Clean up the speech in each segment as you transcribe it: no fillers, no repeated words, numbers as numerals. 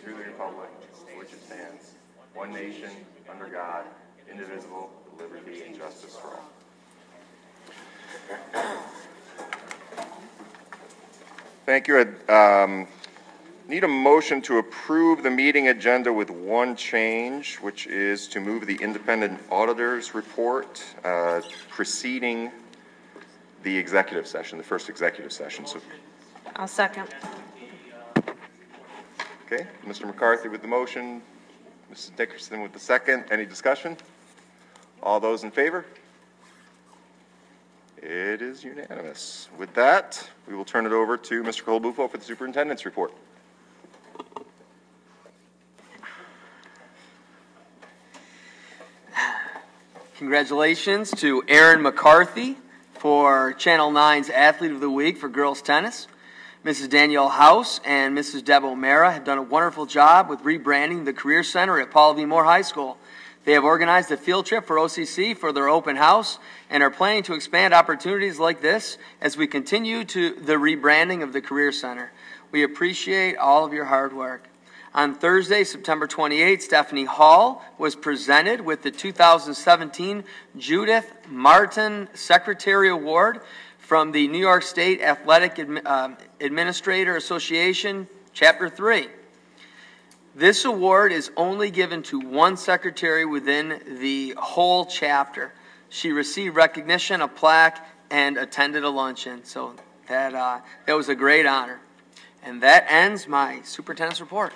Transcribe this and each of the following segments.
to the republic for which it stands, one nation, under God, indivisible, with liberty and justice for all. Thank you. Need a motion to approve the meeting agenda with one change, which is to move the independent auditor's report preceding the executive session, the first executive session. So, I'll second. Okay, Mr. McCarthy with the motion, Mrs. Dickerson with the second. Any discussion? All those in favor? It is unanimous. With that, we will turn it over to Mr. Colabufo for the superintendent's report. Congratulations to Erin McCarthy for Channel 9's Athlete of the Week for girls tennis. Mrs. Danielle House and Mrs. Deb O'Mara have done a wonderful job with rebranding the Career Center at Paul V. Moore High School. They have organized a field trip for OCC for their open house and are planning to expand opportunities like this as we continue to the rebranding of the Career Center. We appreciate all of your hard work. On Thursday, September 28th, Stephanie Hall was presented with the 2017 Judith Martin Secretary Award from the New York State Athletic Administrator Association, Chapter 3. This award is only given to one secretary within the whole chapter. She received recognition, a plaque, and attended a luncheon. So that was a great honor. And that ends my superintendent's report.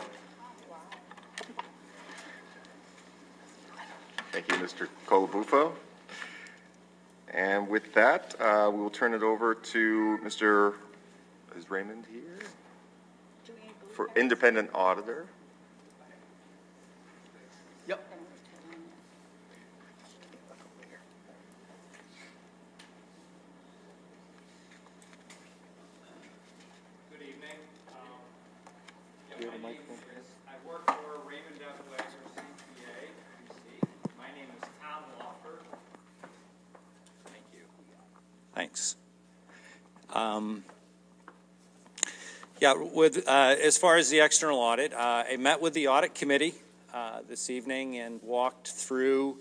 Thank you, Mr. Colabufo. And with that, we will turn it over to Mr. Is Raymond here? For independent auditor. Yep. Good evening. My name is, I work for Raymond F. Wexler, CPA, PC. My name is Tom Walker. Thank you. Thanks. As far as the external audit, I met with the audit committee this evening and walked through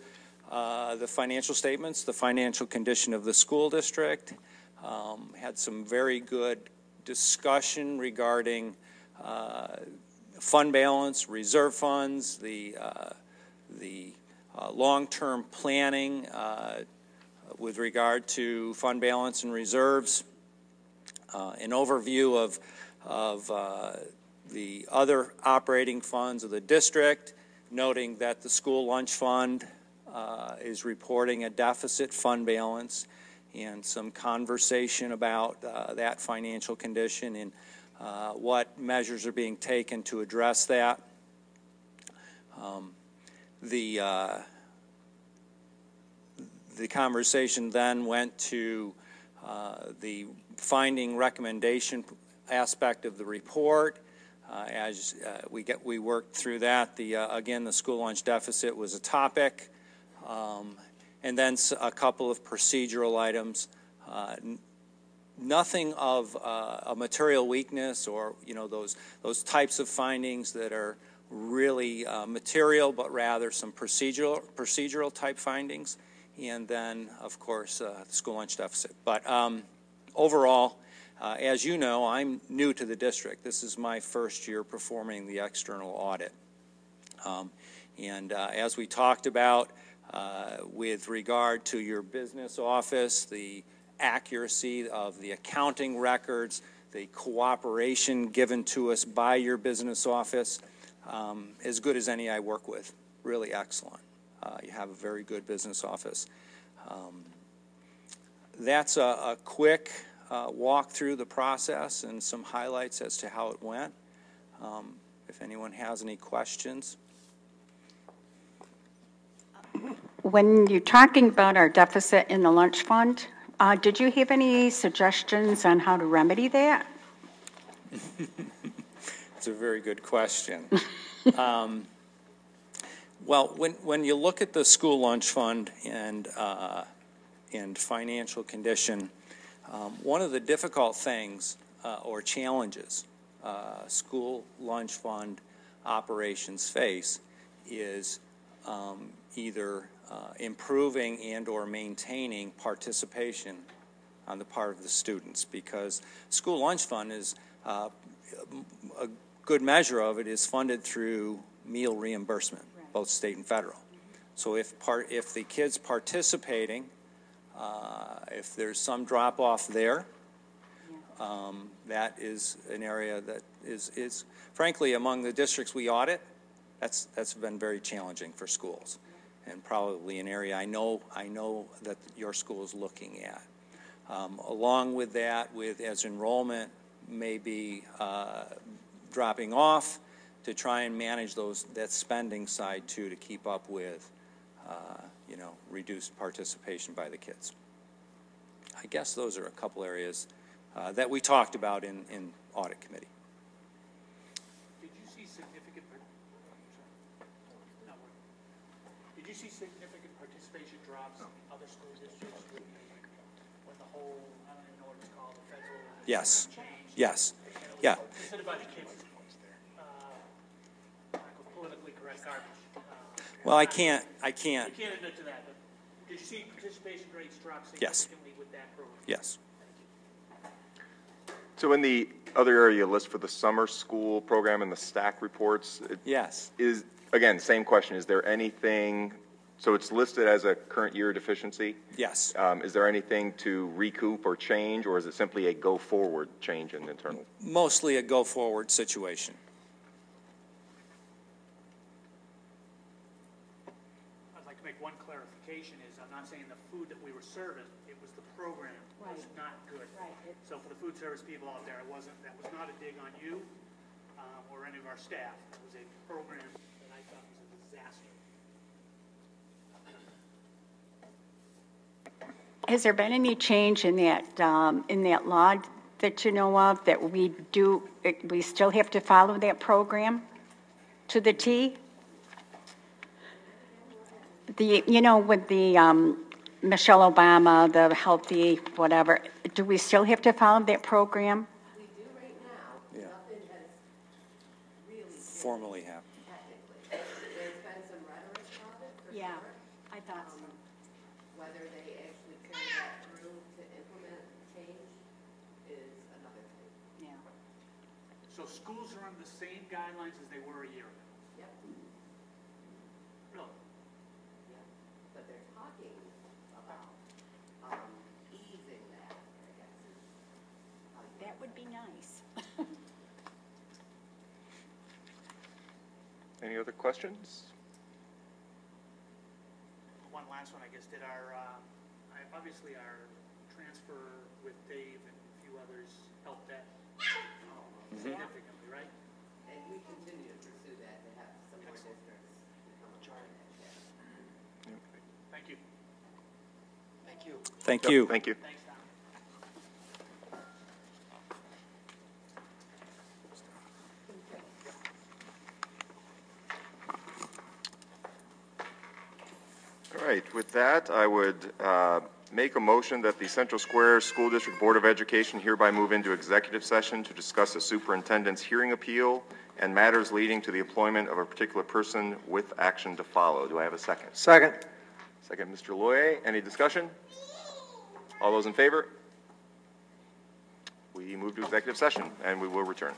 the financial statements, the financial condition of the school district, had some very good discussion regarding fund balance, reserve funds, the long-term planning with regard to fund balance and reserves, an overview of the other operating funds of the district, noting that the school lunch fund is reporting a deficit fund balance, and some conversation about that financial condition and what measures are being taken to address that. The conversation then went to the finding recommendation aspect of the report. As we worked through that, again, the school lunch deficit was a topic, and then a couple of procedural items. Nothing of a material weakness or those types of findings that are really material, but rather some procedural type findings, and then of course the school lunch deficit. But overall, as you know, I'm new to the district. This is my first year performing the external audit. As we talked about with regard to your business office, the accuracy of the accounting records, the cooperation given to us by your business office, as good as any I work with. Really excellent. You have a very good business office. That's a quick walk through the process and some highlights as to how it went. If anyone has any questions. When you're talking about our deficit in the lunch fund, did you have any suggestions on how to remedy that? It's a very good question. Well, when you look at the school lunch fund and financial condition, one of the difficult things or challenges school lunch fund operations face is either improving and or maintaining participation on the part of the students, because school lunch fund is a good measure of it is funded through meal reimbursement, both state and federal. So if the kids participating, if there's some drop off there, that is an area that is frankly among the districts we audit, that's been very challenging for schools, and probably an area I know that your school is looking at. Along with that, as enrollment may be dropping off, to try and manage that spending side too, to keep up with reduced participation by the kids. I guess those are a couple areas that we talked about in audit committee. Did you see significant participation drops in other school districts when the whole, I don't even know what it's called, the federal Yes. changed? Yes. Yeah. Instead of about the kids, politically correct garbage. Well, I can't. You can't admit to that, but did you see participation rates drop significantly with that program? Yes. So in the other area you list for the summer school program and the stack reports, Yes. is, again, same question, is there anything, so it's listed as a current year deficiency? Yes. Is there anything to recoup or change, or is it simply a go-forward change in internal? Mostly a go-forward situation. I'd like to make one clarification is I'm not saying the food that we were serving, it was the program was not good. Right. So for the food service people out there, that was not a dig on you or any of our staff. It was a program that I thought was a disaster. Has there been any change in that law that you know of, that we still have to follow that program to the T? With the Michelle Obama, the healthy whatever, do we still have to follow that program? We do right now. Yeah. Nothing has really Formally happened. technically. There's been some rhetoric about it, for Yeah, sure. I thought so. Whether they actually carry that through to implement change is another thing. Yeah. So schools are under the same guidelines as they were a year ago. Yep, Really? yep. But they're talking about easing that, I guess. That would be nice. Any other questions? One last one, I guess, did obviously our transfer with Dave and a few others helped that significantly, right? And we continue to pursue that to have some more districts become a part of that. Thank you. Thank you. Thank Yep, you. Thank you. Thanks, Tom. All right, with that, I would make a motion that the Central Square School District Board of Education hereby move into executive session to discuss a superintendent's hearing appeal and matters leading to the employment of a particular person with action to follow. Do I have a second? Second. Second, Mr. Loyer. Any discussion? All those in favor? We move to executive session, and we will return.